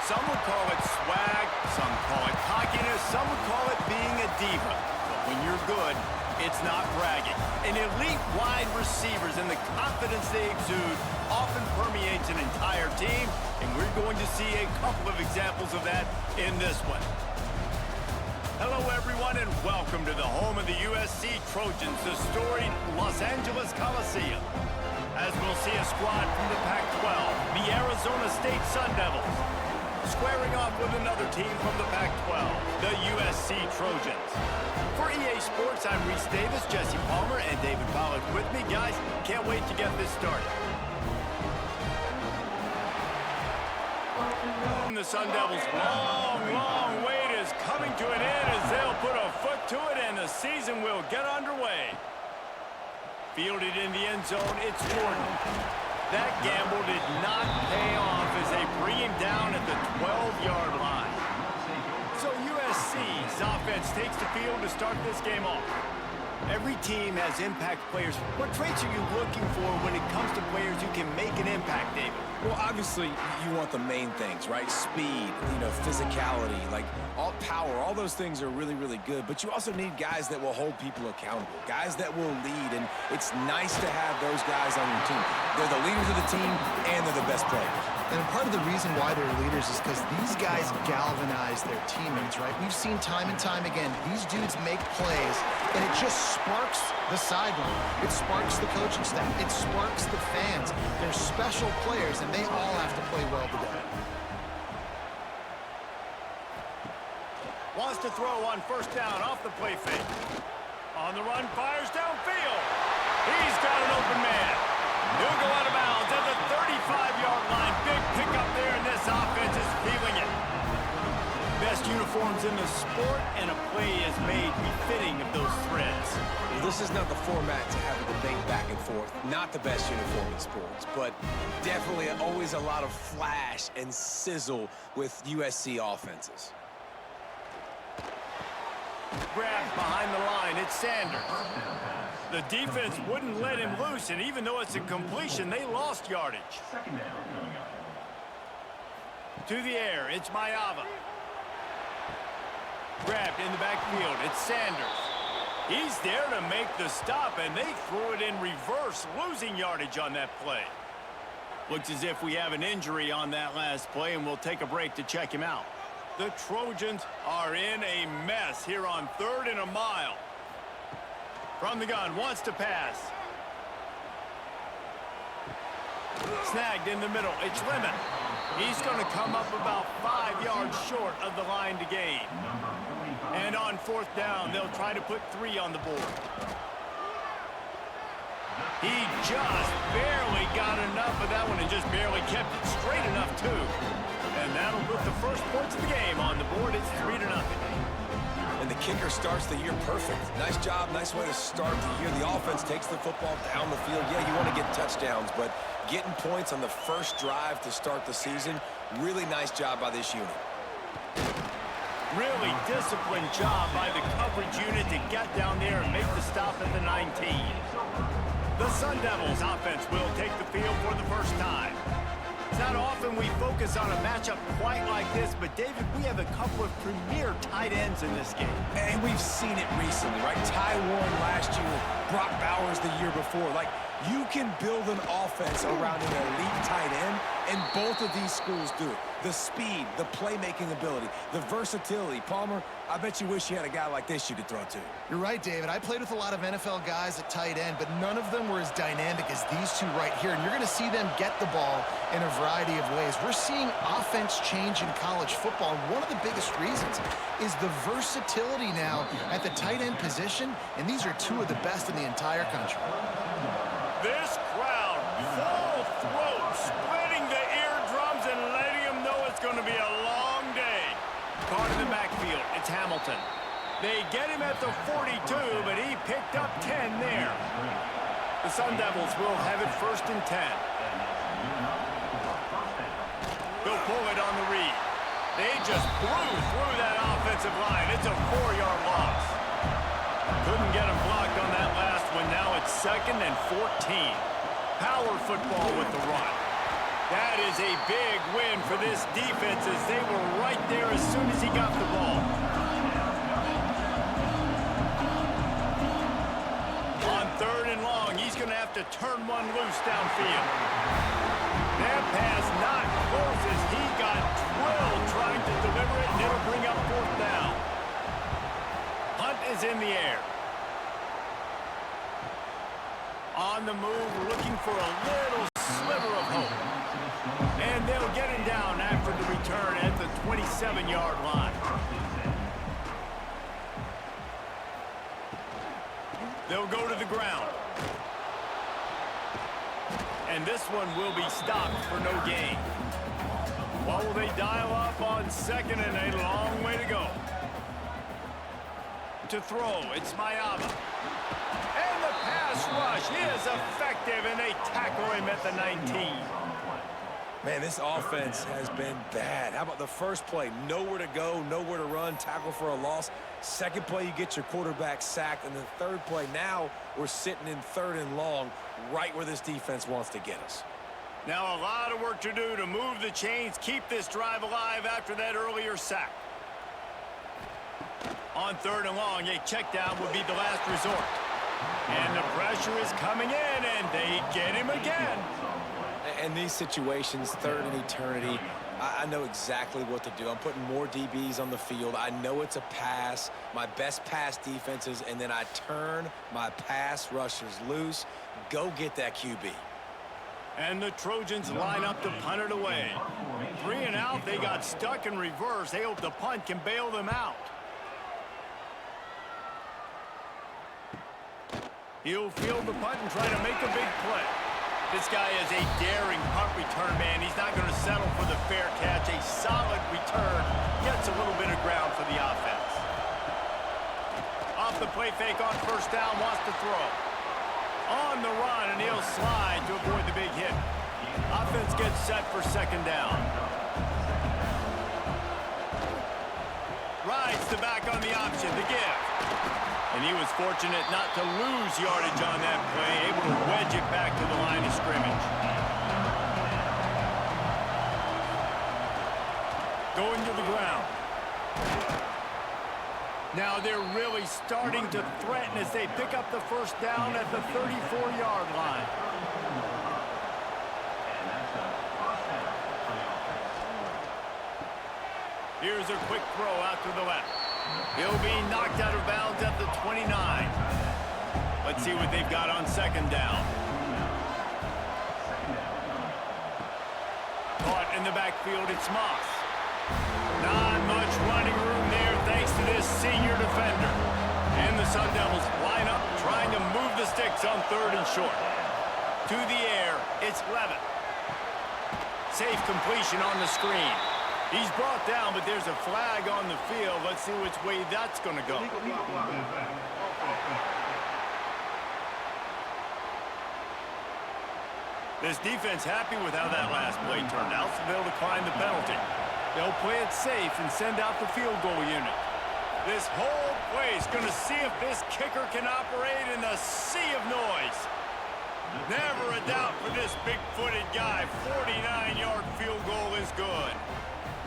Some would call it swag, some call it cockiness, some would call it being a diva. But when you're good, it's not bragging. An elite wide receivers and the confidence they exude often permeates an entire team, and we're going to see a couple of examples of that in this one. Hello, everyone, and welcome to the home of the USC Trojans, the storied Los Angeles Coliseum. As we'll see a squad from the Pac-12, the Arizona State Sun Devils, squaring off with another team from the Pac-12, the USC Trojans. For EA Sports, I'm Reese Davis, Jesse Palmer, and David Pollack with me. Guys, can't wait to get this started. The Sun Devils' long wait is coming to an end as they'll put a foot to it and the season will get underway. Fielded in the end zone, it's Jordan. That gamble did not pay off as they bring him down at the 12-yard line. So USC's offense takes the field to start this game off. Every team has impact players. What traits are you looking for when it comes to players who can make an impact, David? Well, obviously, you want the main things, right? Speed, physicality, like all power, all those things are really, really good. But you also need guys that will hold people accountable, guys that will lead, and it's nice to have those guys on your team. They're the leaders of the team, and they're the best players. And part of the reason why they're leaders is because these guys galvanize their teammates, right? We've seen time and time again, these dudes make plays, and it just sparks the sideline. It sparks the coaching staff. It sparks the fans. They're special players, and they all have to play well today. Wants to throw on first down off the play fake. On the run, fires downfield. He's got an open man. He'll go out of bounds at the 35-yard line. Big pickup there, and this offense is feeling it. Best uniforms in the sport, and a play is made befitting of those threads. Well, this is not the format to have a debate back and forth. Not the best uniform in sports, but definitely always a lot of flash and sizzle with USC offenses. Grabbed behind the line, it's Sanders. The defense wouldn't let him loose, and even though it's a completion, they lost yardage. To the air, it's Mayava. Grabbed in the backfield, it's Sanders. He's there to make the stop, and they threw it in reverse, losing yardage on that play. Looks as if we have an injury on that last play, and we'll take a break to check him out. The Trojans are in a mess here on 3rd and a mile. From the gun, wants to pass. Snagged in the middle, it's Lemon. He's going to come up about 5 yards short of the line to gain. And on 4th down, they'll try to put 3 on the board. He just barely got enough of that one and just barely kept it straight enough, too. And that'll put the first points of the game on the board. It's 3-0. And the kicker starts the year perfect. Nice job, nice way to start the year. The offense takes the football down the field. Yeah, you want to get touchdowns, but getting points on the first drive to start the season, really nice job by this unit. Really disciplined job by the coverage unit to get down there and make the stop at the 19. The Sun Devils offense will take the field for the first time. It's not often we focus on a matchup quite like this, but David, we have a couple of premier tight ends in this game. And we've seen it recently, right? Ty Warren last year, Brock Bowers the year before. Like, you can build an offense around an elite tight end, and both of these schools do it. The speed, the playmaking ability, the versatility. Palmer, I bet you wish you had a guy like this you could throw to. You're right, David. I played with a lot of NFL guys at tight end, but none of them were as dynamic as these two right here. And you're going to see them get the ball in a variety of ways. We're seeing offense change in college football. And one of the biggest reasons is the versatility now at the tight end position, and these are two of the best in the entire country. This crowd, full throat, splitting the eardrums and letting them know it's going to be a long day. Caught in the backfield, it's Hamilton. They get him at the 42, but he picked up 10 there. The Sun Devils will have it 1st and 10. They'll pull it on the read. They just blew through that offensive line. It's a 4-yard loss. Couldn't get him blocked on that last one. Now it's 2nd and 14. Power football with the run. That is a big win for this defense as they were right there as soon as he got the ball. On 3rd and long, he's going to have to turn one loose downfield. That pass not close as he got drilled trying to deliver it, and it'll bring up 4th down. Hunt is in the air. On the move, looking for a little sliver of hope. And they'll get him down after the return at the 27-yard line. They'll go to the ground. And this one will be stopped for no gain. What will they dial up on 2nd and a long way to go? To throw, it's Mayama. And the pass rush is effective, and they tackle him at the 19. Man, this offense has been bad. How about the first play? Nowhere to go, nowhere to run, tackle for a loss. Second play, you get your quarterback sacked. And the third play, now we're sitting in 3rd and long, right where this defense wants to get us. Now a lot of work to do to move the chains, keep this drive alive after that earlier sack. On 3rd and long, a check down would be the last resort. And the pressure is coming in, and they get him again. In these situations, 3rd and eternity, I know exactly what to do. I'm putting more DBs on the field. I know it's a pass, my best pass defenses, and then I turn my pass rushers loose. Go get that QB. And the Trojans line up to punt it away. 3 and out, they got stuck in reverse. They hope the punt can bail them out. He'll field the punt and try to make a big play. This guy is a daring punt return man. He's not going to settle for the fair catch. A solid return gets a little bit of ground for the offense. Off the play fake on 1st down, wants to throw. On the run, and he'll slide to avoid the big hit. Offense gets set for 2nd down. Rides the back on the option, the give. And he was fortunate not to lose yardage on that play, able to wedge it back to the line of scrimmage. Going to the ground. Now they're really starting to threaten as they pick up the 1st down at the 34-yard line. Here's a quick throw out to the left. He'll be knocked out of bounds at the 29. Let's see what they've got on 2nd down. Caught in the backfield, it's Moss. Not much running room there thanks to this senior defender. And the Sun Devils line up trying to move the sticks on 3rd and short. To the air, it's Levitt. Safe completion on the screen. He's brought down, but there's a flag on the field. Let's see which way that's going to go. This defense happy with how that last play turned out, so they'll decline the penalty. They'll play it safe and send out the field goal unit. This whole play is going to see if this kicker can operate in the sea of noise. Never a doubt for this big-footed guy. 49-yard field goal is good.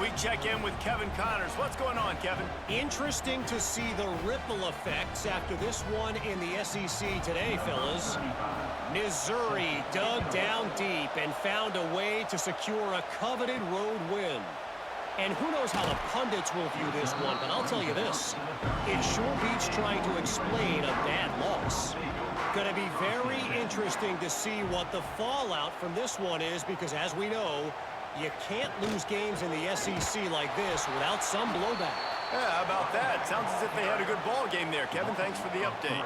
We check in with Kevin Connors. What's going on, Kevin? Interesting to see the ripple effects after this one in the SEC today, fellas. Missouri dug down deep and found a way to secure a coveted road win. And who knows how the pundits will view this one, but I'll tell you this. It sure beats trying to explain a bad loss. Going to be very interesting to see what the fallout from this one is, because as we know, you can't lose games in the SEC like this without some blowback. Yeah, how about that? Sounds as if they had a good ball game there, Kevin. Thanks for the update.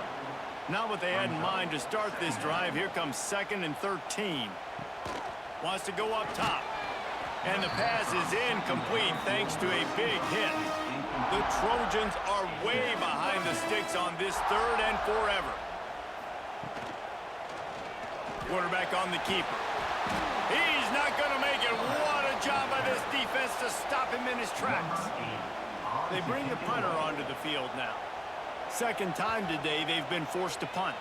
Not what they had in mind to start this drive. Here comes 2nd and 13. Wants to go up top. And the pass is incomplete thanks to a big hit. The Trojans are way behind the sticks on this 3rd and forever. Quarterback on the keeper. He's not going to make it. What a job by this defense to stop him in his tracks. They bring the punter onto the field now. 2nd time today they've been forced to punt.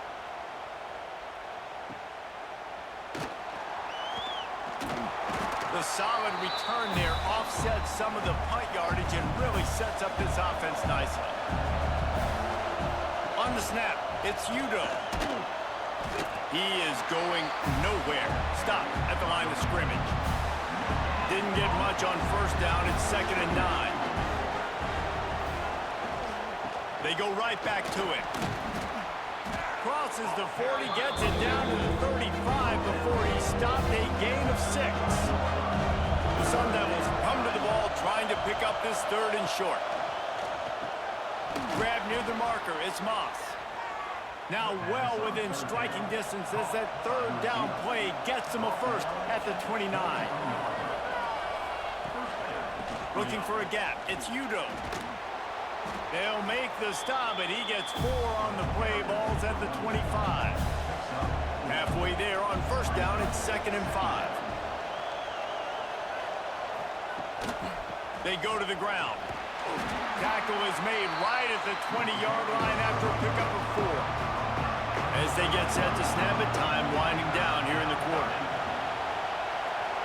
The solid return there offsets some of the punt yardage and really sets up this offense nicely. On the snap, it's Udo. He is going nowhere. Stop at the line of scrimmage. Didn't get much on first down. It's 2nd and 9. They go right back to it. Crosses the 40, gets it down to the 35 before he stopped a gain of 6. The Sun Devils come to the ball trying to pick up this 3rd and short. Grab near the marker, it's Moss. Now well within striking distance as that 3rd down play gets him a first at the 29. Looking for a gap, it's Udo. They'll make the stop, and he gets 4 on the play balls at the 25. Halfway there on first down, it's 2nd and 5. They go to the ground. Tackle is made right at the 20-yard line after a pickup of 4. As they get set to snap it, time winding down here in the quarter.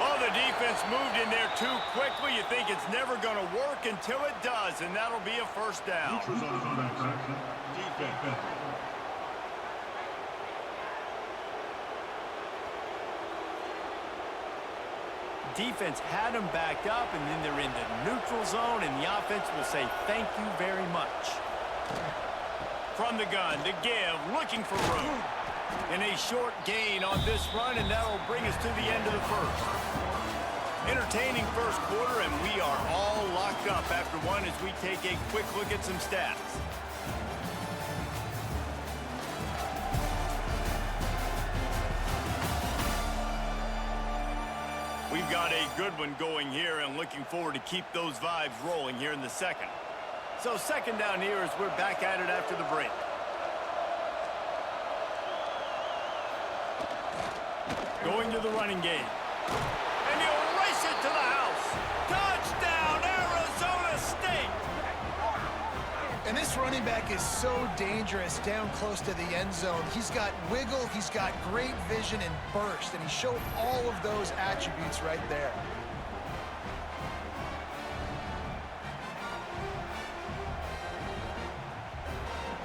Oh, the defense moved in there too quickly. You think it's never going to work until it does, and that'll be a first down. Defense had them backed up, and then they're in the neutral zone, and the offense will say thank you very much. From the gun, the give, looking for room. And a short gain on this run, and that'll bring us to the end of the first. Entertaining first quarter, and we are all locked up after one as we take a quick look at some stats. We've got a good one going here, and looking forward to keep those vibes rolling here in the second. So 2nd down here as we're back at it after the break. Going to the running game. And he'll race it to the house. Touchdown, Arizona State! And this running back is so dangerous down close to the end zone. He's got wiggle, he's got great vision and burst, and he showed all of those attributes right there.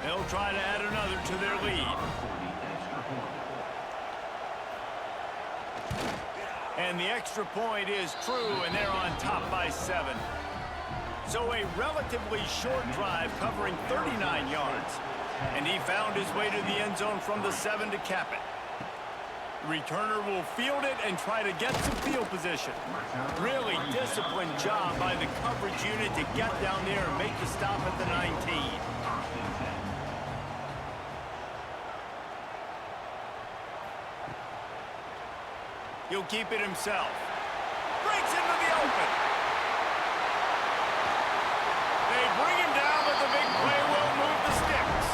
They'll try to add another to their lead. And the extra point is true, and they're on top by 7. So a relatively short drive covering 39 yards. And he found his way to the end zone from the 7 to cap it. Returner will field it and try to get some field position. Really disciplined job by the coverage unit to get down there and make the stop at the 19. He'll keep it himself. Breaks into the open. They bring him down, but the big play will move the sticks.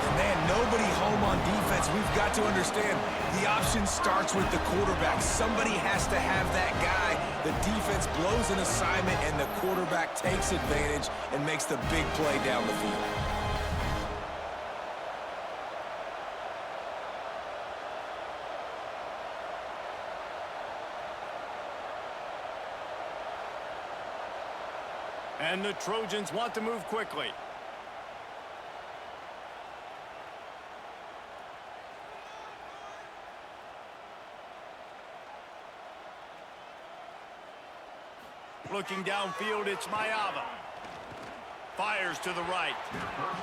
And man, nobody home on defense. We've got to understand the option starts with the quarterback. Somebody has to have that guy. The defense blows an assignment, and the quarterback takes advantage and makes the big play down the field. And the Trojans want to move quickly. Looking downfield, it's Mayava. Fires to the right.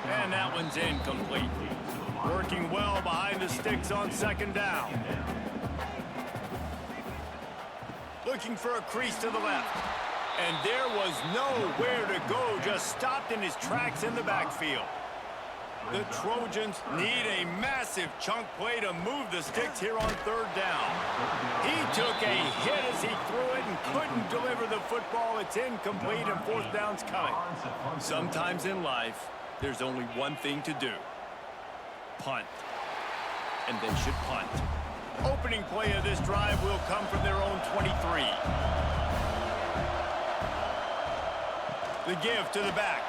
And that one's incomplete. Working well behind the sticks on 2nd down. Looking for a crease to the left. And there was nowhere to go, just stopped in his tracks in the backfield. The Trojans need a massive chunk play to move the sticks here on 3rd down. He took a hit as he threw it and couldn't deliver the football. It's incomplete, and 4th down's coming. Sometimes in life, there's only one thing to do. Punt. And they should punt. Opening play of this drive will come from their own 23. The give to the back.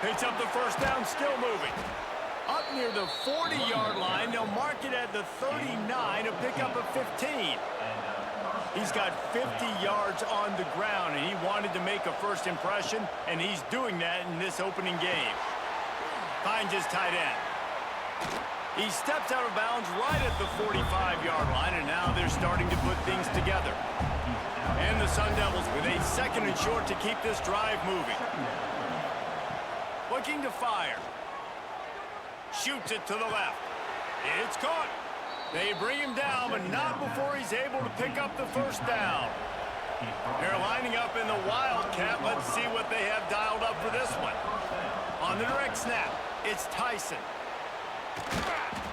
Picks up the 1st down, still moving. Up near the 40-yard line, they'll mark it at the 39 to pick up a 15. He's got 50 yards on the ground, and he wanted to make a first impression, and he's doing that in this opening game. Finds his tight end. He steps out of bounds right at the 45-yard line, and now they're starting to put things together. And the Sun Devils with a 2nd and short to keep this drive moving. Looking to fire. Shoots it to the left. It's caught. They bring him down, but not before he's able to pick up the first down. They're lining up in the Wildcat. Let's see what they have dialed up for this one. On the direct snap, it's Tyson.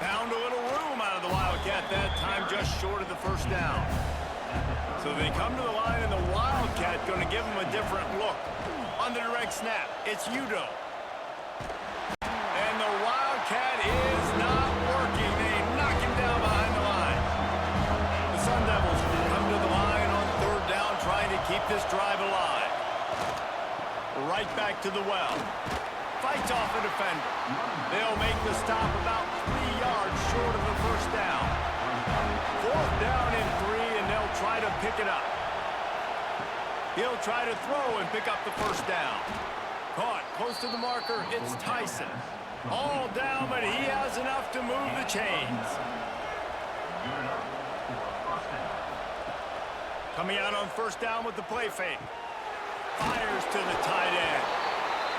Found a little room out of the Wildcat that time, just short of the first down. So they come to the line, and the Wildcat going to give them a different look. On the direct snap, it's Udo. And the Wildcat is not working. They knock him down behind the line. The Sun Devils come to the line on 3rd down, trying to keep this drive alive. Right back to the well. Fights off a defender. They'll make the stop about 3 yards short of the first down. 4th down and 3, and they'll try to pick it up. He'll try to throw and pick up the first down. Caught close to the marker, it's Tyson. All down, but he has enough to move the chains. Coming out on 1st down with the play fake. Fires to the tight end.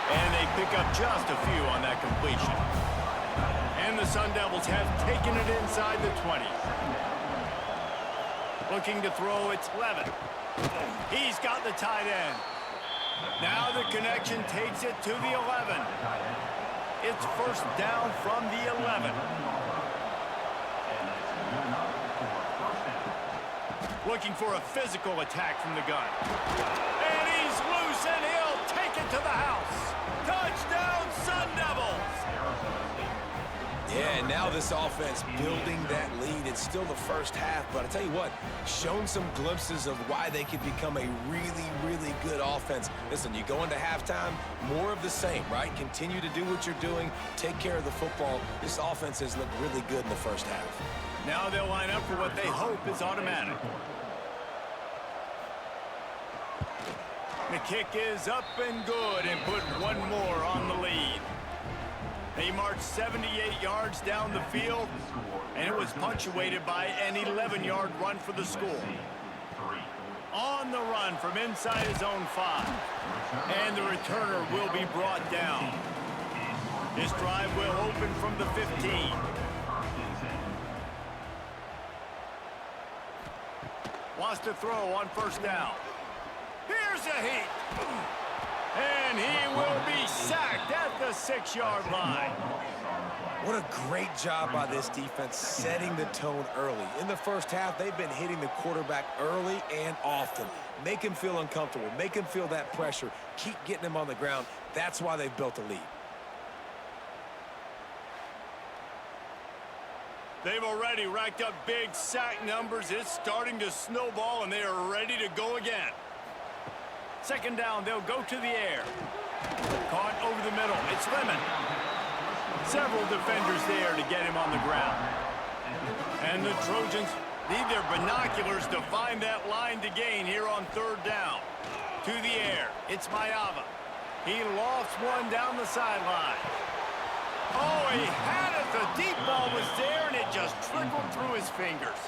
And they pick up just a few on that completion. And the Sun Devils have taken it inside the 20. Looking to throw, it's Levin. He's got the tight end. Now the connection takes it to the 11. It's 1st down from the 11. Looking for a physical attack from the gun. And he's loose, and he'll take it to the house. Touchdown, Sun Devils! Yeah, and now this offense building that lead. It's still the first half, but I tell you what, shown some glimpses of why they could become a really, really good offense. Listen, you go into halftime, more of the same, right? Continue to do what you're doing, take care of the football. This offense has looked really good in the first half. Now they'll line up for what they hope is automatic. The kick is up and good, and put one more on the lead. They marched 78 yards down the field, and it was punctuated by an 11-yard run for the score. On the run from inside his own 5. And the returner will be brought down. This drive will open from the 15. Wants to throw on 1st down. Here's a heat. And he will be sacked at the 6-yard line. What a great job by this defense setting the tone early. In the first half, they've been hitting the quarterback early and often. Make him feel uncomfortable. Make him feel that pressure. Keep getting him on the ground. That's why they've built a lead. They've already racked up big sack numbers. It's starting to snowball, and they are ready to go again. 2nd down, they'll go to the air. Caught over the middle. It's Lemon. Several defenders there to get him on the ground. And the Trojans need their binoculars to find that line to gain here on 3rd down. To the air. It's Mayava. He lofts one down the sideline. Oh, he had it. The deep ball was there, and it just trickled through his fingers.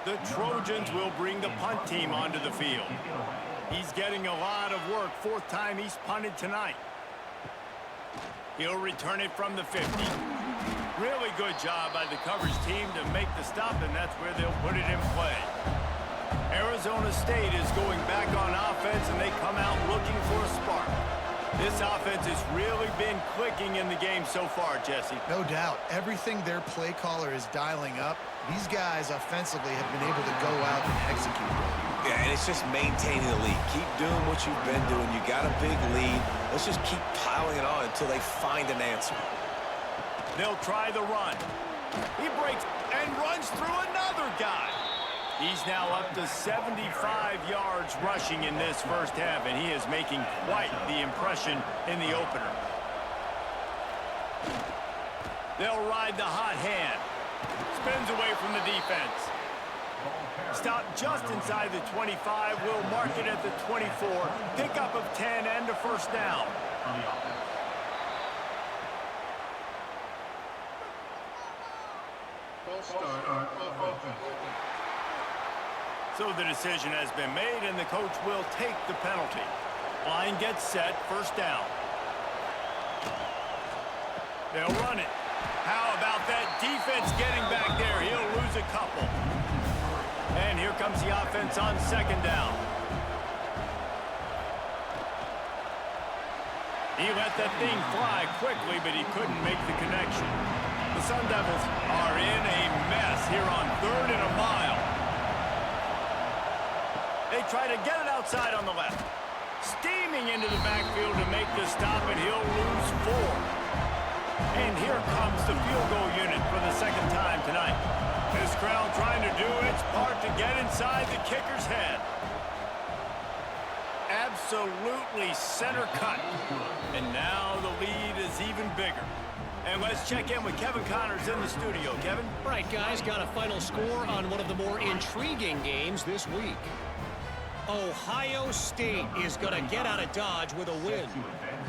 The Trojans will bring the punt team onto the field. He's getting a lot of work. 4th time he's punted tonight. He'll return it from the 50. Really good job by the coverage team to make the stop, and that's where they'll put it in play. Arizona State is going back on offense, and they come out looking for a spark. This offense has really been clicking in the game so far, Jesse. No doubt. Everything their play caller is dialing up, these guys offensively have been able to go out and execute. Yeah, and it's just maintaining the lead. Keep doing what you've been doing. You got a big lead. Let's just keep piling it on until they find an answer. They'll try the run. He breaks and runs through another guy. He's now up to 75 yards rushing in this first half, and he is making quite the impression in the opener. They'll ride the hot hand. Spins away from the defense. Stop just inside the 25. We'll mark it at the 24. Pickup of 10 and a first down. So the decision has been made, and the coach will take the penalty. Line gets set, first down. They'll run it. How about that defense getting back there? He'll lose a couple. And here comes the offense on second down. He let that thing fly quickly, but he couldn't make the connection. The Sun Devils are in a mess here on 3rd and a mile. They try to get it outside on the left. Steaming into the backfield to make the stop, and he'll lose 4. And here comes the field goal unit for the second time tonight. This crowd trying to do its part to get inside the kicker's head. Absolutely center cut. And now the lead is even bigger. And let's check in with Kevin Connors in the studio. Kevin? Right, guys, got a final score on one of the more intriguing games this week. Ohio State is going to get out of Dodge with a win.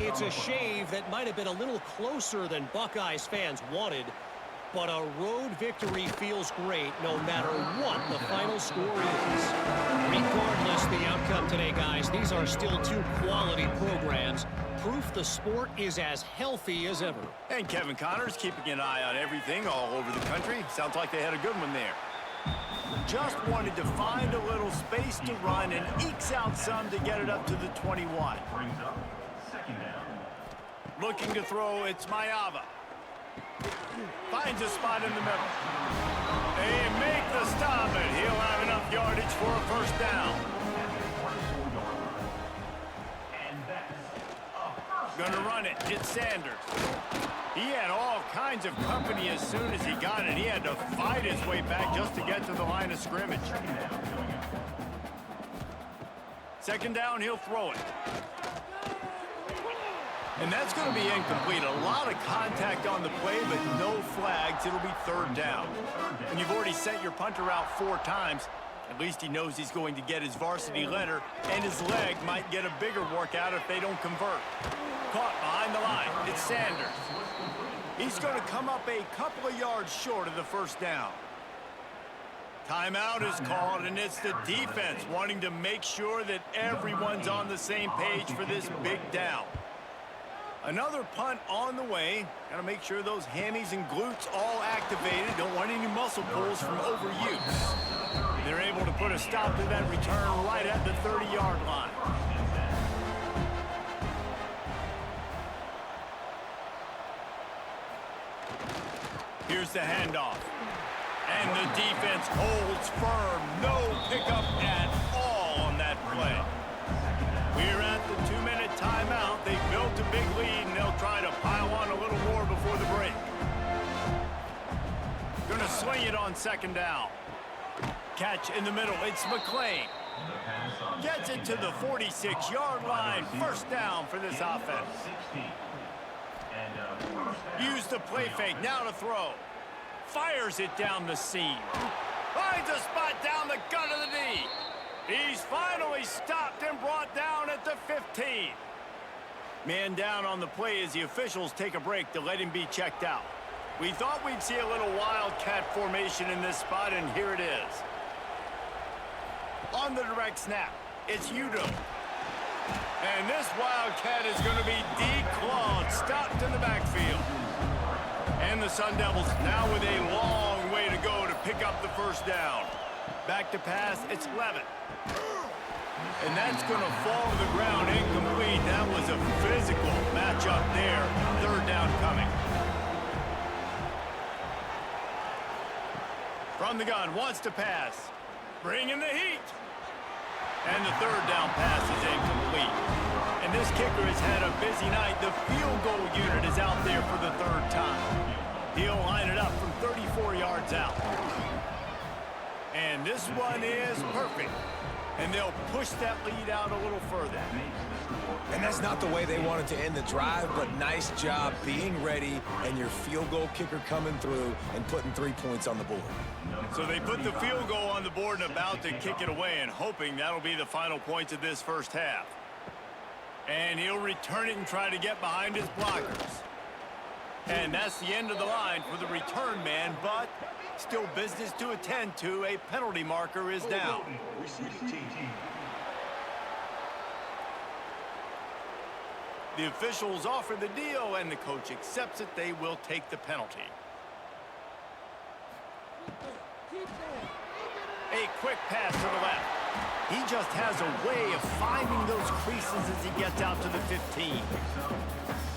It's a shave that might have been a little closer than Buckeyes fans wanted, but a road victory feels great no matter what the final score is. Regardless the outcome today, guys, these are still two quality programs. Proof the sport is as healthy as ever. And Kevin Connors keeping an eye on everything all over the country. Sounds like they had a good one there. Just wanted to find a little space to run and ekes out some to get it up to the 21. Looking to throw, it's Mayava. Finds a spot in the middle. They make the stop, and he'll have enough yardage for a first down. Gonna run it. It's Sanders. He had all kinds of company as soon as he got it. He had to fight his way back just to get to the line of scrimmage. Second down, he'll throw it. And that's going to be incomplete. A lot of contact on the play, but no flags. It'll be third down. And you've already sent your punter out 4 times. At least he knows he's going to get his varsity letter, and his leg might get a bigger workout if they don't convert. Caught behind the line. It's Sanders. He's going to come up a couple of yards short of the first down. Timeout is called, and it's the defense wanting to make sure that everyone's on the same page for this big down. Another punt on the way. Got to make sure those hammies and glutes all activated. Don't want any muscle pulls from overuse. They're able to put a stop to that return right at the 30-yard line. Here's the handoff. And the defense holds firm. No pickup at all on that play. We're at the 2-minute timeout. They built a big lead, and they'll try to pile on a little more before the break. Gonna swing it on second down. Catch in the middle. It's McClain. Gets it to the 46-yard line. First down for this offense. Use the play fake. Now to throw. Fires it down the seam. Finds a spot down the gut of the knee. He's finally stopped and brought down at the 15. Man down on the play as the officials take a break to let him be checked out. We thought we'd see a little wildcat formation in this spot, and here it is. On the direct snap, it's Udo. And this wildcat is going to be declawed, stopped in the backfield. And the Sun Devils now with a long way to go to pick up the first down. Back to pass, it's Levitt. And that's going to fall to the ground incomplete. That was a physical matchup there. Third down coming. From the gun, wants to pass. Bringing the heat. And the third down pass is incomplete. And this kicker has had a busy night. The field goal unit is out there for the third time. He'll line it up from 34 yards out. And this one is perfect. And they'll push that lead out a little further. And that's not the way they wanted to end the drive, but nice job being ready and your field goal kicker coming through and putting 3 points on the board. So they put the field goal on the board and about to kick it away, and hoping that'll be the final points of this first half. And he'll return it and try to get behind his blockers. And that's the end of the line for the return man, but still business to attend to. A penalty marker is down. The officials offer the deal, and the coach accepts it. They will take the penalty. A quick pass to the left. He just has a way of finding those creases as he gets out to the 15.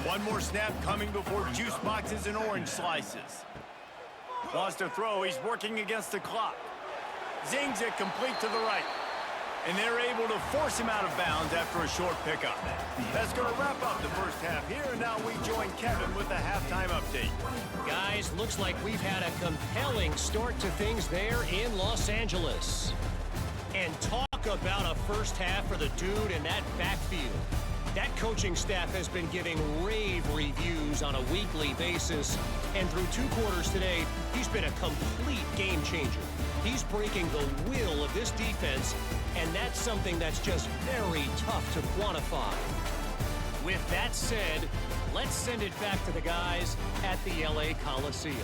One more snap coming before juice boxes and orange slices. Wants to throw. He's working against the clock. Zings it complete to the right. And they're able to force him out of bounds after a short pickup. That's going to wrap up the first half here, and now we join Kevin with the halftime update. Guys, looks like we've had a compelling start to things there in Los Angeles. And talk about a first half for the dude in that backfield. That coaching staff has been giving rave reviews on a weekly basis. And through 2 quarters today, he's been a complete game changer. He's breaking the will of this defense, and that's something that's just very tough to quantify. With that said, let's send it back to the guys at the LA Coliseum.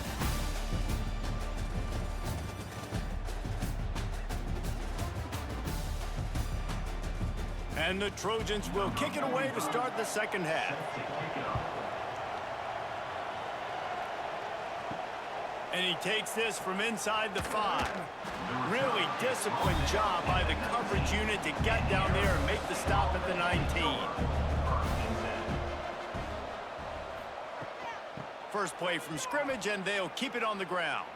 And the Trojans will kick it away to start the second half. And he takes this from inside the 5. Really disciplined job by the coverage unit to get down there and make the stop at the 19. First play from scrimmage, and they'll keep it on the ground.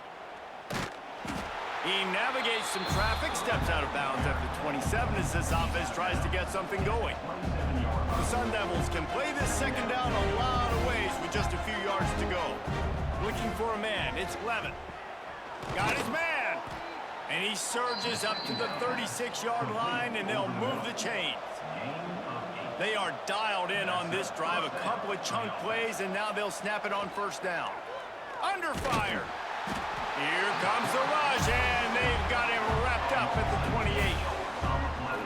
He navigates some traffic, steps out of bounds after 27 as this offense tries to get something going. The Sun Devils can play this second down a lot of ways with just a few yards to go. Looking for a man. It's Levin. Got his man. And he surges up to the 36-yard line, and they'll move the chains. They are dialed in on this drive. A couple of chunk plays, and now they'll snap it on first down. Under fire. Here comes the rush, and they've got him wrapped up at the 28.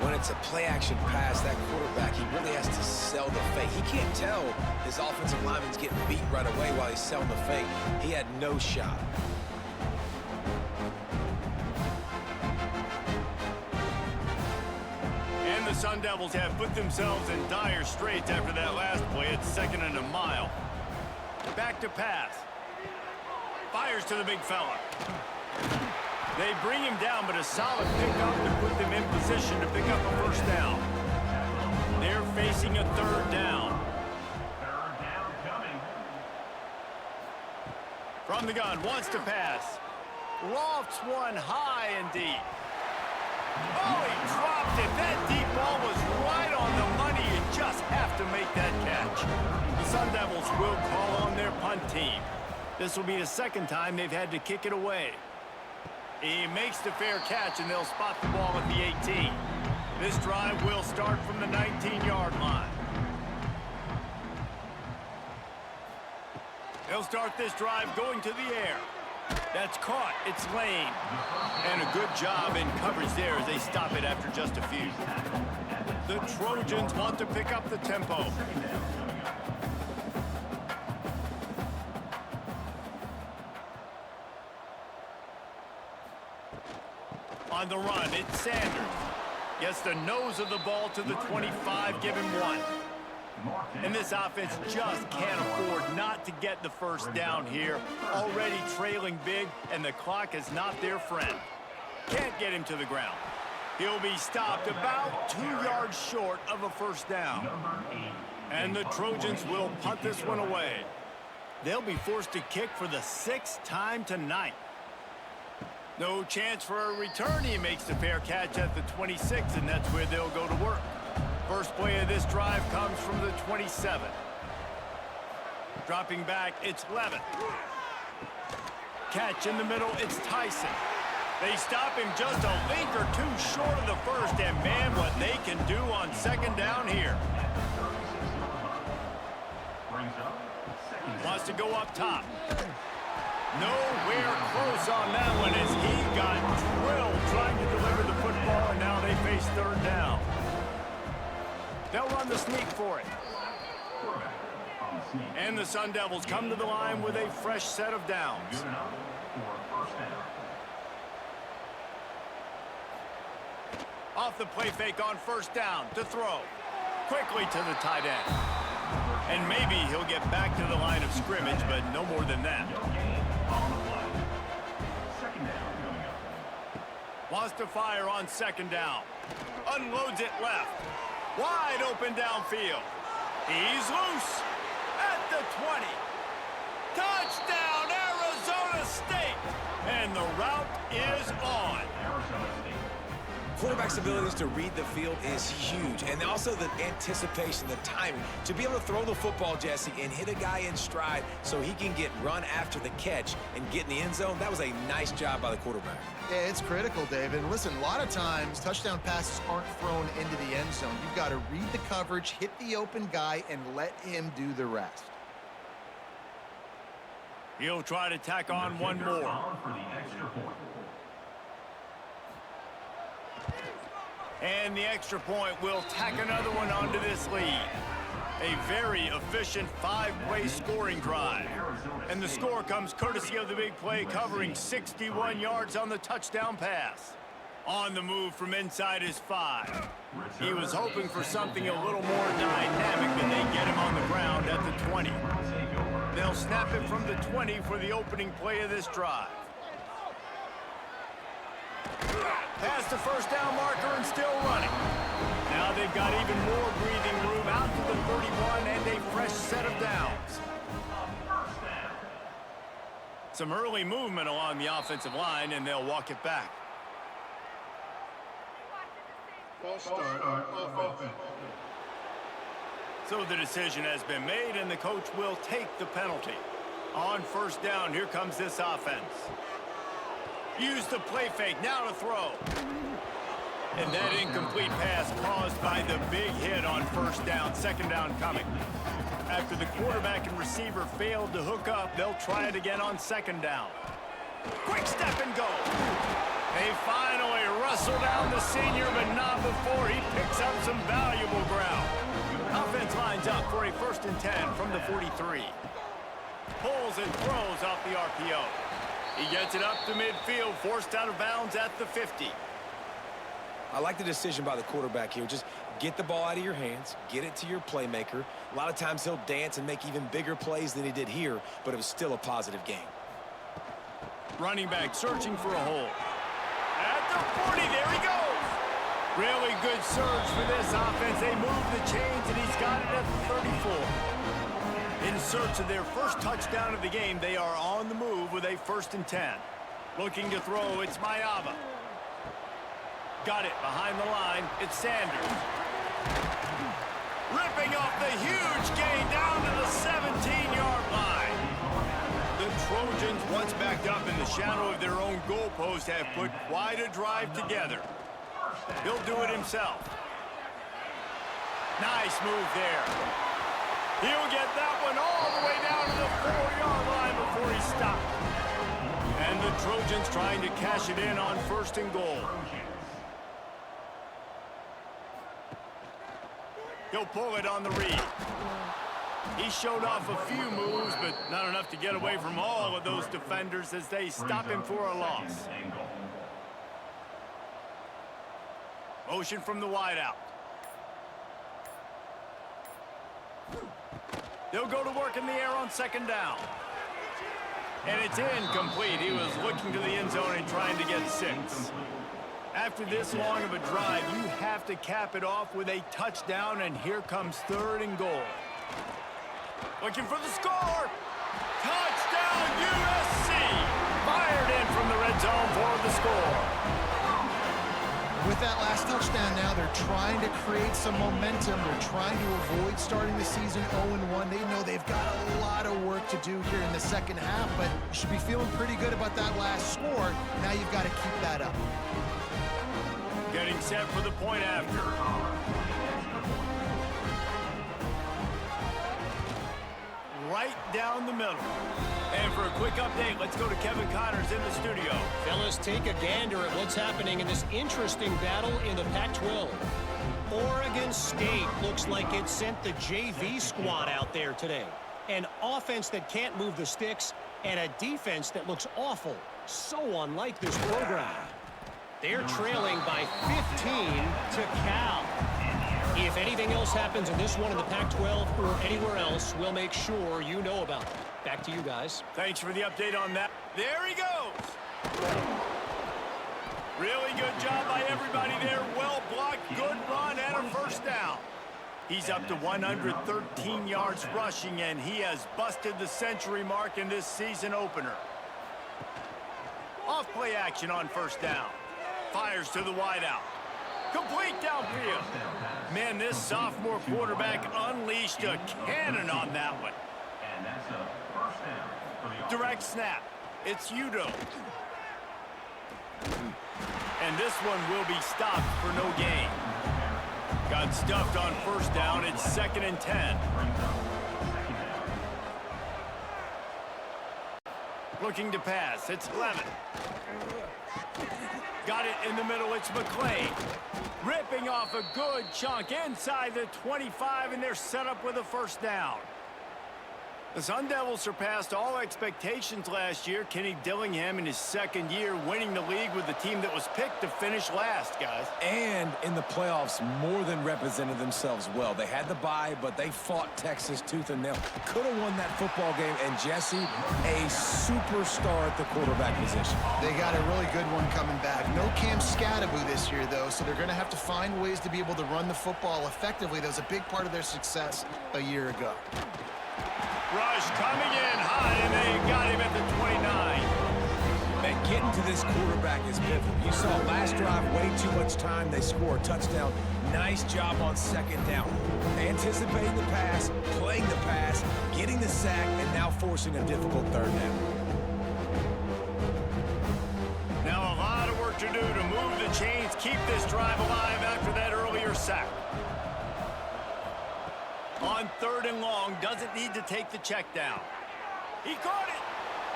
When it's a play-action pass, that quarterback, he really has to sell the fake. He can't tell his offensive lineman's getting beat right away while he's selling the fake. He had no shot. And the Sun Devils have put themselves in dire straits after that last play. It's 2nd and a mile. Back to pass. Fires to the big fella. They bring him down, but a solid pickup to put them in position to pick up a first down. They're facing a 3rd down. From the gun, wants to pass. Lofts one high and deep. Oh, he dropped it. That deep ball was right on the money. You just have to make that catch. The Sun Devils will call on their punt team. This will be the 2nd time they've had to kick it away. He makes the fair catch, and they'll spot the ball at the 18. This drive will start from the 19-yard line. They'll start this drive going to the air. That's caught. It's Lane. And a good job in coverage there as they stop it after just a few. The Trojans want to pick up the tempo. On the run, it's Sanders. Gets the nose of the ball to the 25, give him 1. And this offense just can't afford not to get the first down here. Already trailing big, and the clock is not their friend. Can't get him to the ground. He'll be stopped about 2 yards short of a first down. And the Trojans will punt this one away. They'll be forced to kick for the 6th time tonight. No chance for a return. He makes the fair catch at the 26, and that's where they'll go to work. First play of this drive comes from the 27. Dropping back, it's Levin. Catch in the middle, it's Tyson. They stop him just a link or 2 short of the first, and man, what they can do on 2nd down here. has to go up top. Nowhere close on that one as he got drilled trying to deliver the football, and now they face third down. They'll run the sneak for it. And the Sun Devils come to the line with a fresh set of downs. Off the play fake on first down to throw. Quickly to the tight end. And maybe he'll get back to the line of scrimmage, but no more than that. Wants to fire on second down. Unloads it left. Wide open downfield. He's loose at the 20. Touchdown, Arizona State. And the route is on. Quarterback's abilities to read the field is huge, and also the anticipation, the timing. To be able to throw the football, Jesse, and hit a guy in stride so he can get run after the catch and get in the end zone, that was a nice job by the quarterback. Yeah, it's critical, David. Listen, a lot of times touchdown passes aren't thrown into the end zone. You've got to read the coverage, hit the open guy, and let him do the rest. He'll try to tack on one more. And the extra point will tack another one onto this lead. A very efficient five-play scoring drive. And the score comes courtesy of the big play, covering 61 yards on the touchdown pass. On the move from inside his 5. He was hoping for something a little more dynamic, and they get him on the ground at the 20. They'll snap it from the 20 for the opening play of this drive. Past the first down marker and still running. Now they've got even more breathing room out to the 31 and a fresh set of downs. Some early movement along the offensive line, and they'll walk it back. So the decision has been made, and the coach will take the penalty. On first down, here comes this offense. Use the play fake, now to throw. And that incomplete pass caused by the big hit on first down, second down coming. After the quarterback and receiver failed to hook up, they'll try it again on second down. Quick step and go. They finally wrestle down the senior, but not before he picks up some valuable ground. Offense lines up for a 1st and 10 from the 43. Pulls and throws off the RPO. He gets it up to midfield, forced out of bounds at the 50. I like the decision by the quarterback here. Just get the ball out of your hands, get it to your playmaker. A lot of times he'll dance and make even bigger plays than he did here, but it was still a positive game. Running back searching for a hole. At the 40, there he goes. Really good surge for this offense. They move the chains, and he's got it at the 34. In search of their first touchdown of the game, they are on the move with a 1st and 10. Looking to throw, it's Mayava. Got it behind the line, it's Sanders. Ripping off the huge gain down to the 17-yard line. The Trojans, once backed up in the shadow of their own goalpost, have put quite a drive together. He'll do it himself. Nice move there. He'll get that one all the way down to the 4-yard line before he stopped. And the Trojans trying to cash it in on 1st and goal. He'll pull it on the read. He showed off a few moves, but not enough to get away from all of those defenders as they stop him for a loss. Motion from the wideout. They'll go to work in the air on second down. And it's incomplete. He was looking to the end zone and trying to get 6. After this long of a drive, you have to cap it off with a touchdown, and here comes 3rd and goal. Looking for the score. Touchdown, USC! Fired in from the red zone for the score. With that last touchdown now, they're trying to create some momentum. They're trying to avoid starting the season 0-1. They know they've got a lot of work to do here in the second half, but you should be feeling pretty good about that last score. Now you've got to keep that up. Getting set for the point after. Right right down the middle. And for a quick update, let's go to Kevin Connors in the studio. Fellas, take a gander at what's happening in this interesting battle in the Pac-12. Oregon State looks like it sent the JV squad out there today. An offense that can't move the sticks and a defense that looks awful. So unlike this program. They're trailing by 15 to Cal. If anything else happens in this one in the Pac-12 or anywhere else, we'll make sure you know about it. Back to you guys. Thanks for the update on that. There he goes. Really good job by everybody there. Well blocked, good run, and a first down. He's up to 113 yards rushing, and he has busted the century mark in this season opener. Off play action on first down. Fires to the wideout. Complete downfield. Man, this sophomore quarterback unleashed a cannon on that one. And that's a first down for the Direct snap. It's Udo. And this one will be stopped for no gain. Got stuffed on first down. It's 2nd and 10. Looking to pass. It's Levin. Got it in the middle. It's McClain. Ripping off a good chunk inside the 25, and they're set up with a first down. The Sun Devils surpassed all expectations last year. Kenny Dillingham in his second year winning the league with the team that was picked to finish last, guys. And in the playoffs, more than represented themselves well. They had the bye, but they fought Texas tooth and nail. Could have won that football game, and Jesse, a superstar at the quarterback position. They got a really good one coming back. No Cam Scattaboo this year, though, so they're going to have to find ways to be able to run the football effectively. That was a big part of their success a year ago. Rush coming in high, and they got him at the 29. Man, getting to this quarterback is pivotal. You saw last drive, way too much time. They score a touchdown. Nice job on second down. Anticipating the pass, playing the pass, getting the sack, and now forcing a difficult third down. Now a lot of work to do to move the chains, keep this drive alive after that earlier sack. On 3rd and long, doesn't need to take the check down. He caught it.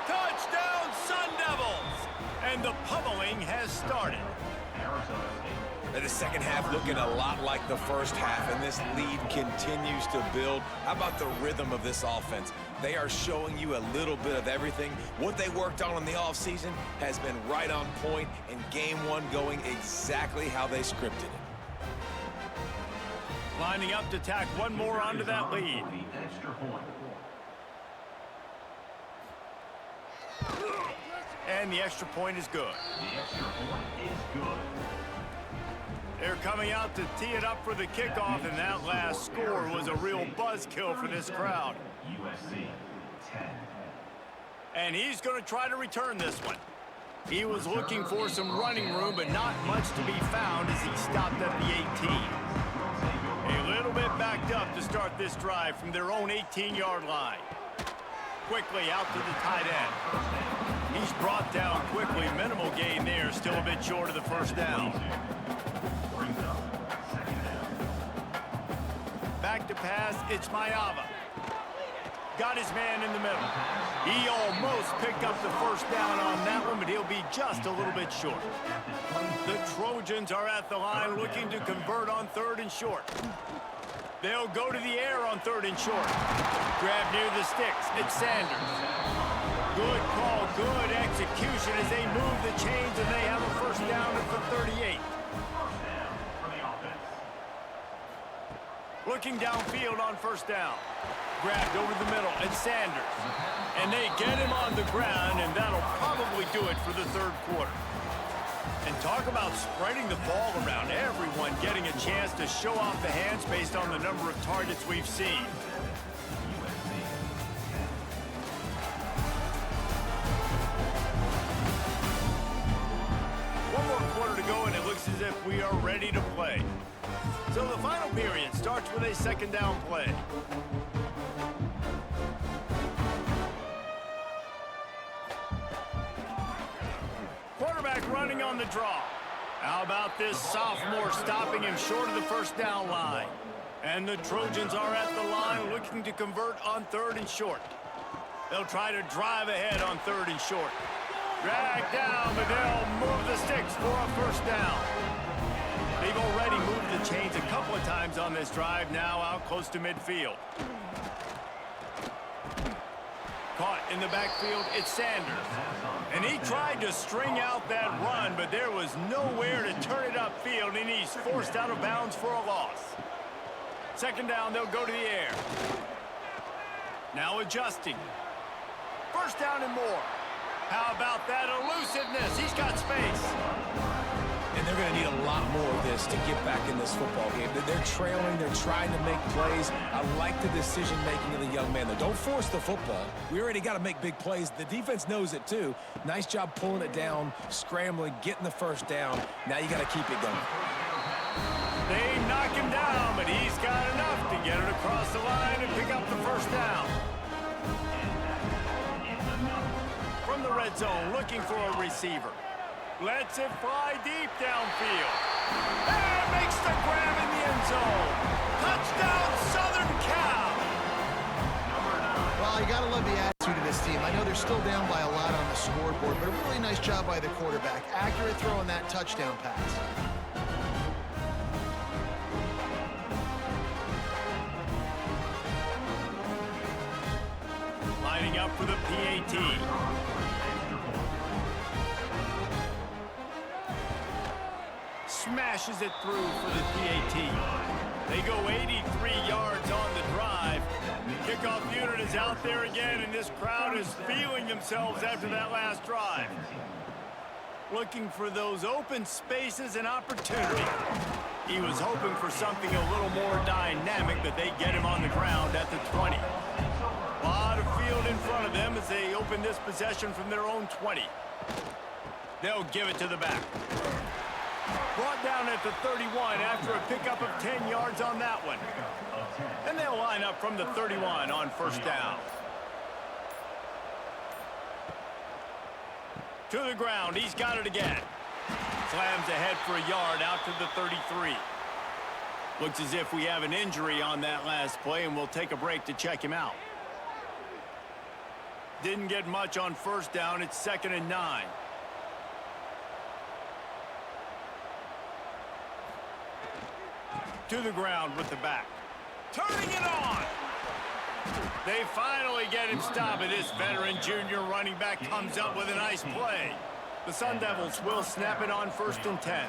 Touchdown, Sun Devils. And the pummeling has started. The second half looking a lot like the first half, and this lead continues to build. How about the rhythm of this offense? They are showing you a little bit of everything. What they worked on in the offseason has been right on point, and game one going exactly how they scripted it. Lining up to tack one more onto that lead. And the extra point is good. The extra point is good. They're coming out to tee it up for the kickoff, and that last score was a real buzzkill for this crowd. USC 10. And he's going to try to return this one. He was looking for some running room, but not much to be found as he stopped at the 18. A little bit backed up to start this drive from their own 18-yard line. Quickly out to the tight end. He's brought down quickly. Minimal gain there, still a bit short of the first down. Back to pass, it's Mayava. Got his man in the middle. He almost picked up the first down on that one, but he'll be just a little bit short. The Trojans are at the line looking to convert on 3rd and short. They'll go to the air on 3rd and short. Grab near the sticks. It's Sanders. Good call, good execution as they move the chains, and they have a first down at the 38. Looking downfield on first down. Grabbed over the middle, it's Sanders. And they get him on the ground, and that'll probably do it for the 3rd quarter. And talk about spreading the ball around. Everyone getting a chance to show off the hands based on the number of targets we've seen. One more quarter to go, and it looks as if we are ready to play. So the final period starts with a 2nd down play. Quarterback running on the draw. How about this sophomore stopping him short of the first down line? And the Trojans are at the line looking to convert on 3rd and short. They'll try to drive ahead on 3rd and short. Drag down, but they'll move the sticks for a first down. They've already moved the chains a couple of times on this drive, now out close to midfield. Caught in the backfield, it's Sanders. And he tried to string out that run, but there was nowhere to turn it upfield, and he's forced out of bounds for a loss. 2nd down, they'll go to the air. Now adjusting. 1st down and more. How about that elusiveness? He's got space. And they're going to need a lot more of this to get back in this football game. They're trailing. They're trying to make plays. I like the decision-making of the young man, though. Don't force the football. We already got to make big plays. The defense knows it, too. Nice job pulling it down, scrambling, getting the 1st down. Now you got to keep it going. They knock him down, but he's got enough to get it across the line and pick up the 1st down. From the red zone, looking for a receiver. Lets it fly deep downfield. And makes the grab in the end zone. Touchdown, Southern Cal! Well, you got to love the attitude of this team. I know they're still down by a lot on the scoreboard, but a really nice job by the quarterback. Accurate throw on that touchdown pass. Lining up for the PAT. Smashes it through for the PAT. They go 83 yards on the drive. Kickoff unit is out there again, and this crowd is feeling themselves after that last drive. Looking for those open spaces and opportunity. He was hoping for something a little more dynamic, but they get him on the ground at the 20. A lot of field in front of them as they open this possession from their own 20. They'll give it to the back. Brought down at the 31 after a pickup of 10 yards on that one. And they'll line up from the 31 on 1st down. To the ground, he's got it again. Slams ahead for a yard out to the 33. Looks as if we have an injury on that last play, and we'll take a break to check him out. Didn't get much on 1st down. It's 2nd and 9. To the ground with the back. Turning it on! They finally get him stopped, and this veteran junior running back comes up with a nice play. The Sun Devils will snap it on 1st and 10.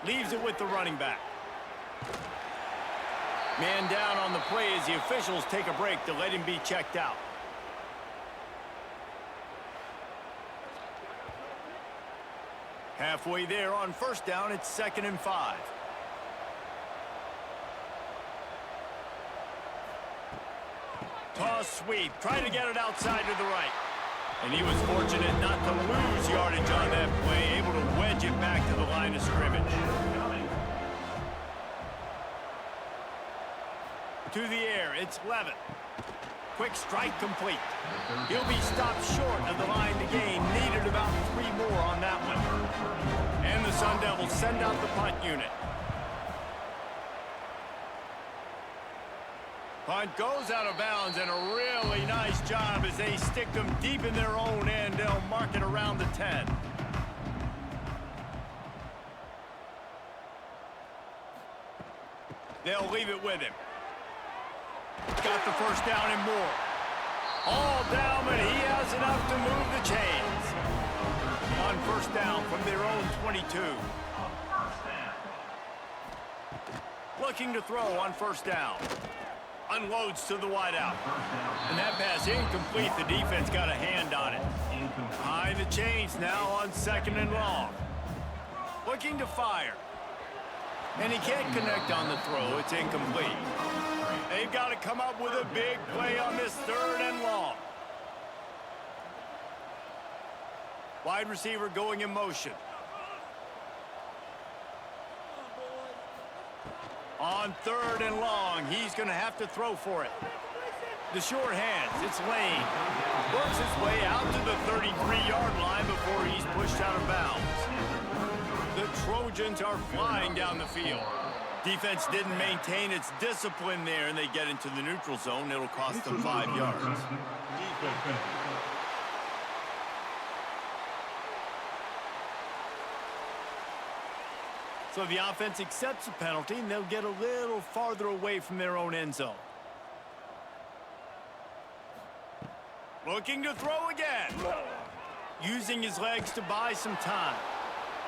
Leaves it with the running back. Man down on the play as the officials take a break to let him be checked out. Halfway there on 1st down, it's 2nd and 5. Toss sweep, trying to get it outside to the right. And he was fortunate not to lose yardage on that play, able to wedge it back to the line of scrimmage. To the air, it's Levitt. Quick strike complete. He'll be stopped short of the line to gain. Needed about 3 more on that one. And the Sun Devils send out the punt unit. Punt goes out of bounds, and a really nice job as they stick them deep in their own end. They'll mark it around the 10. They'll leave it with him. Got the 1st down and more. All down, but he has enough to move the chains. On 1st down from their own 22. Looking to throw on 1st down. Unloads to the wideout. And that pass incomplete. The defense got a hand on it. Behind the chains now on 2nd and long. Looking to fire. And he can't connect on the throw. It's incomplete. They've got to come up with a big play on this 3rd and long. Wide receiver going in motion. On 3rd and long, he's going to have to throw for it. The short hands, it's Lane. Works his way out to the 33-yard line before he's pushed out of bounds. The Trojans are flying down the field. Defense didn't maintain its discipline there, and they get into the neutral zone. It'll cost them 5 yards. So the offense accepts the penalty, and they'll get a little farther away from their own end zone. Looking to throw again. Using his legs to buy some time.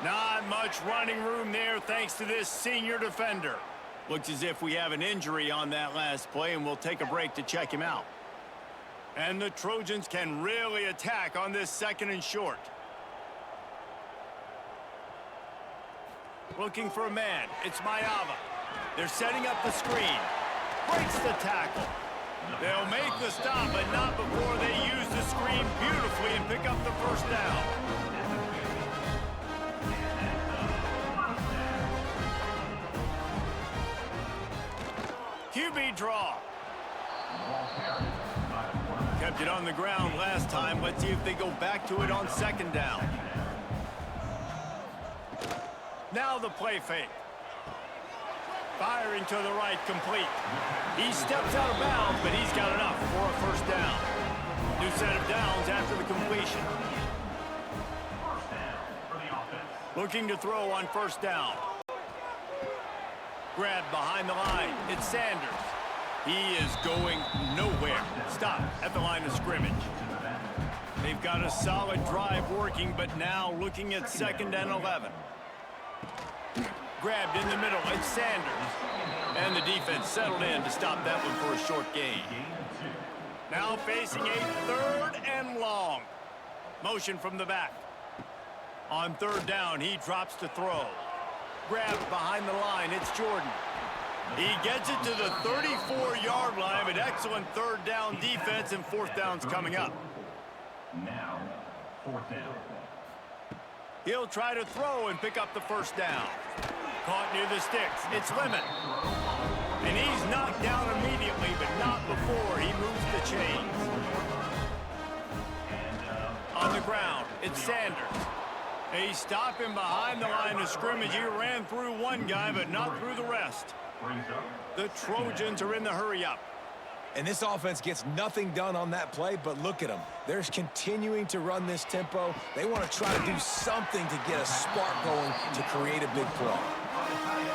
Not much running room there thanks to this senior defender. Looks as if we have an injury on that last play, and we'll take a break to check him out. And the Trojans can really attack on this 2nd and short. Looking for a man. It's Mayava. They're setting up the screen. Breaks the tackle. They'll make the stop, but not before they use the screen beautifully and pick up the first down. QB draw. Kept it on the ground last time. Let's see if they go back to it on 2nd down. Now the play fake. Firing to the right, complete. He steps out of bounds, but he's got enough for a first down. New set of downs after the completion. First down for the offense. Looking to throw on 1st down. Grabbed behind the line. It's Sanders. He is going nowhere. Stop at the line of scrimmage. They've got a solid drive working, but now looking at 2nd and 11. Grabbed in the middle. It's Sanders. And the defense settled in to stop that one for a short gain. Now facing a 3rd and long. Motion from the back. On 3rd down, he drops to throw. Grabbed behind the line. It's Jordan. He gets it to the 34-yard line, but excellent 3rd down defense, and 4th down's coming up. Now, 4th down. He'll try to throw and pick up the first down. Caught near the sticks. It's Lemon. And he's knocked down immediately, but not before he moves the chains. On the ground, it's Sanders. They stop him behind the line of scrimmage. He ran through one guy, but not through the rest. The Trojans are in the hurry-up. And this offense gets nothing done on that play, but look at them. They're continuing to run this tempo. They want to try to do something to get a spark going to create a big play.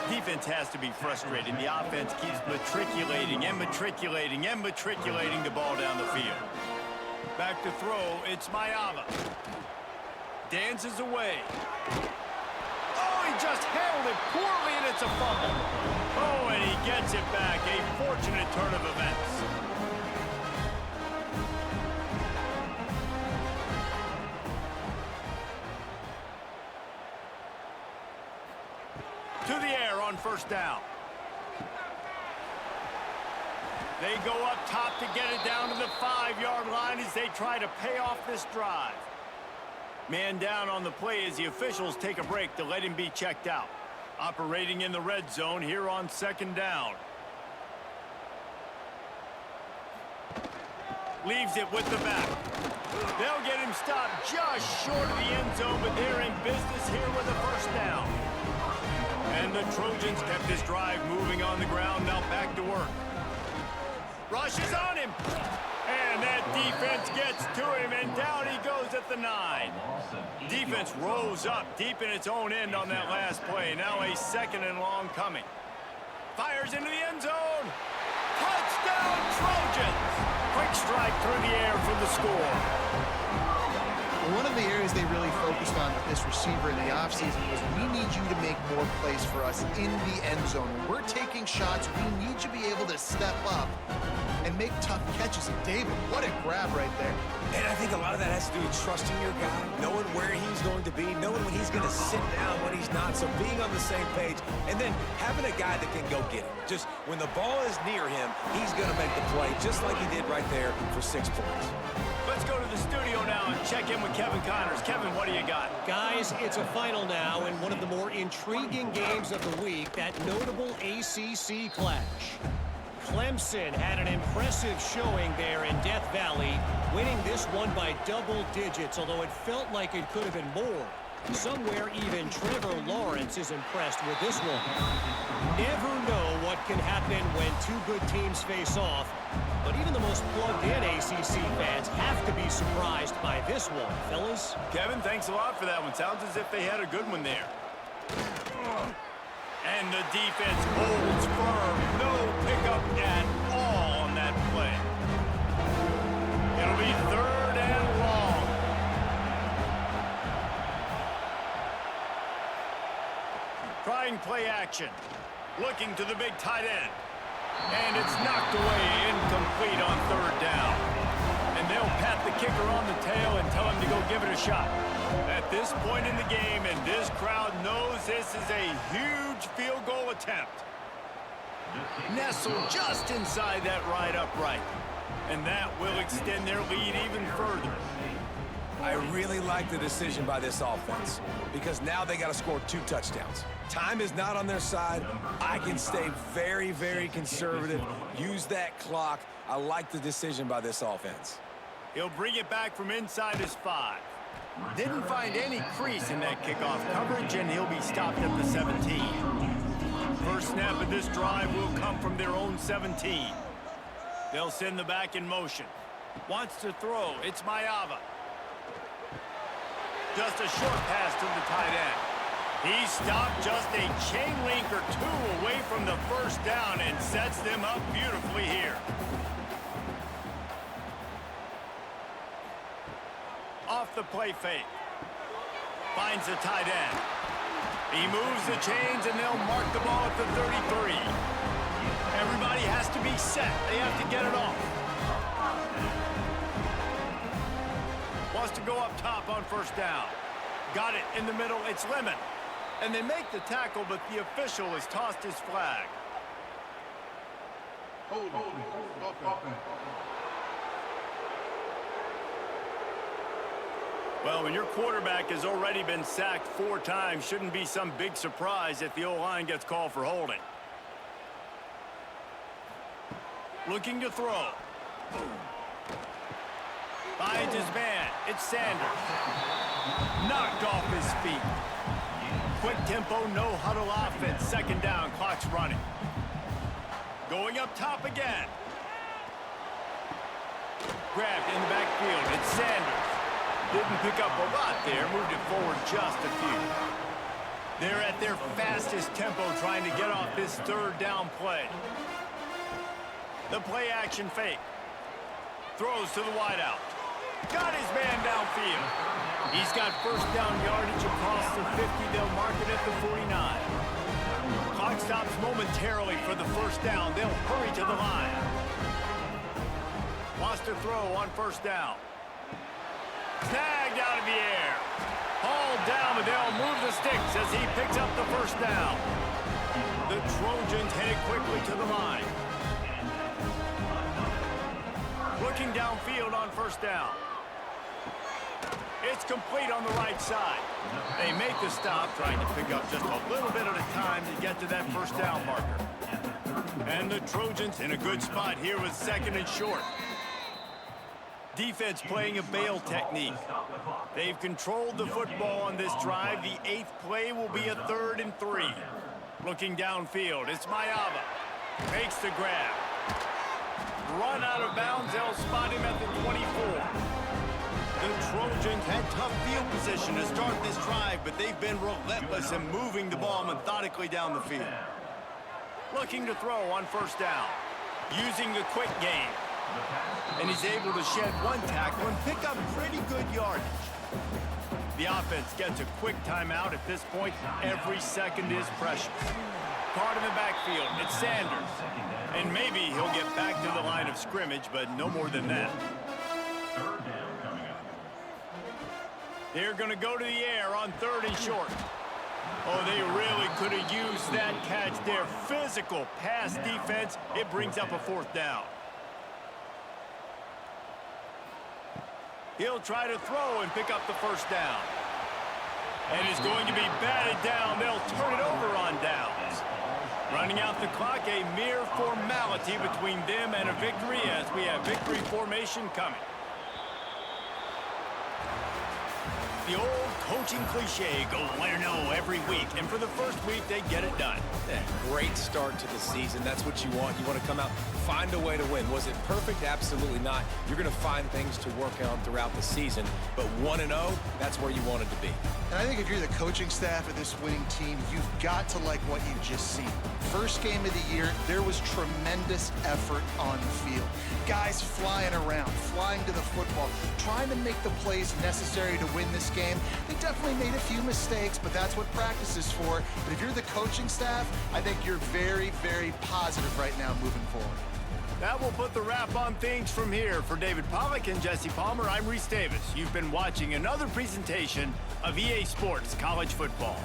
Defense has to be frustrated. The offense keeps matriculating and matriculating and matriculating the ball down the field. Back to throw, it's Mayava. Dances away. Oh, he just handled it poorly, and it's a fumble. Oh, and he gets it back. A fortunate turn of events. To the air on 1st down. They go up top to get it down to the 5-yard line as they try to pay off this drive. Man down on the play as the officials take a break to let him be checked out. Operating in the red zone here on 2nd down. Leaves it with the back. They'll get him stopped just short of the end zone, but they're in business here with a first down. And the Trojans kept this drive moving on the ground, now back to work. Rushes on him. And that defense gets to him, and down he goes at the 9. Defense rolls up deep in its own end on that last play. Now a 2nd and long coming. Fires into the end zone. Touchdown, Trojans! Quick strike through the air for the score. One of the areas they really focused on with this receiver in the offseason was, we need you to make more plays for us in the end zone. When we're taking shots, we need you to be able to step up and make tough catches. And David, what a grab right there. And I think a lot of that has to do with trusting your guy, knowing where he's going to be, knowing when he's going to sit down, when he's not. So being on the same page, and then having a guy that can go get it. Just when the ball is near him, he's going to make the play, just like he did right there for 6 points. Let's go to the studio now and check in with Kevin Connors. Kevin, what do you got? Guys, it's a final now in one of the more intriguing games of the week, that notable ACC clash. Clemson had an impressive showing there in Death Valley, winning this one by double digits, although it felt like it could have been more. Somewhere even Trevor Lawrence is impressed with this one. Never know what can happen when two good teams face off, but even the most plugged-in ACC fans have to be surprised by this one, fellas. Kevin, thanks a lot for that one. Sounds as if they had a good one there. And the defense holds firm. No pickup at all on that play. It'll be 3rd and long. Trying play action. Looking to the big tight end. And it's knocked away, incomplete on 3rd down. And they'll pat the kicker on the tail and tell him to go give it a shot. At this point in the game, and this crowd knows this is a huge field goal attempt. Nestled just inside that right upright. And that will extend their lead even further. I really like the decision by this offense because now they got to score 2 touchdowns. Time is not on their side. I can stay very, very conservative. Use that clock. I like the decision by this offense. He'll bring it back from inside his 5. Didn't find any crease in that kickoff coverage, and he'll be stopped at the 17. First snap of this drive will come from their own 17. They'll send the back in motion. Wants to throw. It's Mayava. Just a short pass to the tight end. He stopped just a chain link or 2 away from the first down and sets them up beautifully here. Off the play fake. Finds the tight end. He moves the chains and they'll mark the ball at the 33. Everybody has to be set. They have to get it off. Wants to go up top on first down. Got it in the middle. It's Lemon. And they make the tackle, but the official has tossed his flag. Well, when your quarterback has already been sacked 4 times, shouldn't be some big surprise if the O-line gets called for holding. Looking to throw. Finds his man. It's Sanders. Knocked off his feet. Quick tempo, no huddle offense. 2nd down, clock's running. Going up top again. Grabbed in the backfield. It's Sanders. Didn't pick up a lot there. Moved it forward just a few. They're at their fastest tempo trying to get off this 3rd down play. The play action fake. Throws to the wideout. Got his man downfield. He's got first down yardage across the 50. They'll mark it at the 49. Clock stops momentarily for the first down. They'll hurry to the line. Wants to throw on first down. Snagged out of the air. Hauled down, but they'll move the sticks as he picks up the first down. The Trojans headed quickly to the line. Looking downfield on first down. It's complete on the right side. They make the stop, trying to pick up just a little bit at a time to get to that first down marker. And the Trojans in a good spot here with 2nd and short. Defense playing a bail technique. They've controlled the football on this drive. The 8th play will be a 3rd and 3. Looking downfield, it's Mayava. Makes the grab. Run out of bounds, they'll spot him at the 24. The Trojans had tough field position to start this drive, but they've been relentless in moving the ball methodically down the field. Looking to throw on first down. Using the quick game. And he's able to shed 1 tackle and pick up pretty good yardage. The offense gets a quick timeout at this point. Every second is precious. Caught in the backfield. It's Sanders. And maybe he'll get back to the line of scrimmage, but no more than that. They're going to go to the air on 3rd and short. Oh, they really could have used that catch there. Physical pass defense. It brings up a 4th down. He'll try to throw and pick up the first down. And it's going to be batted down. They'll turn it over on downs. Running out the clock, a mere formality between them and a victory as we have victory formation coming. The old coaching cliche go 1-0 every week, and for the first week, they get it done. Yeah, great start to the season. That's what you want. You want to come out, find a way to win. Was it perfect? Absolutely not. You're going to find things to work on throughout the season, but 1-0, that's where you wanted to be. And I think if you're the coaching staff of this winning team, you've got to like what you've just seen. First game of the year, there was tremendous effort on the field. Guys flying around, flying to the football, trying to make the plays necessary to win this game. They definitely made a few mistakes, but that's what practice is for. But if you're the coaching staff, I think you're very, very positive right now moving forward. That will put the wrap on things from here. For David Pollack and Jesse Palmer, I'm Reese Davis. You've been watching another presentation of EA Sports College Football.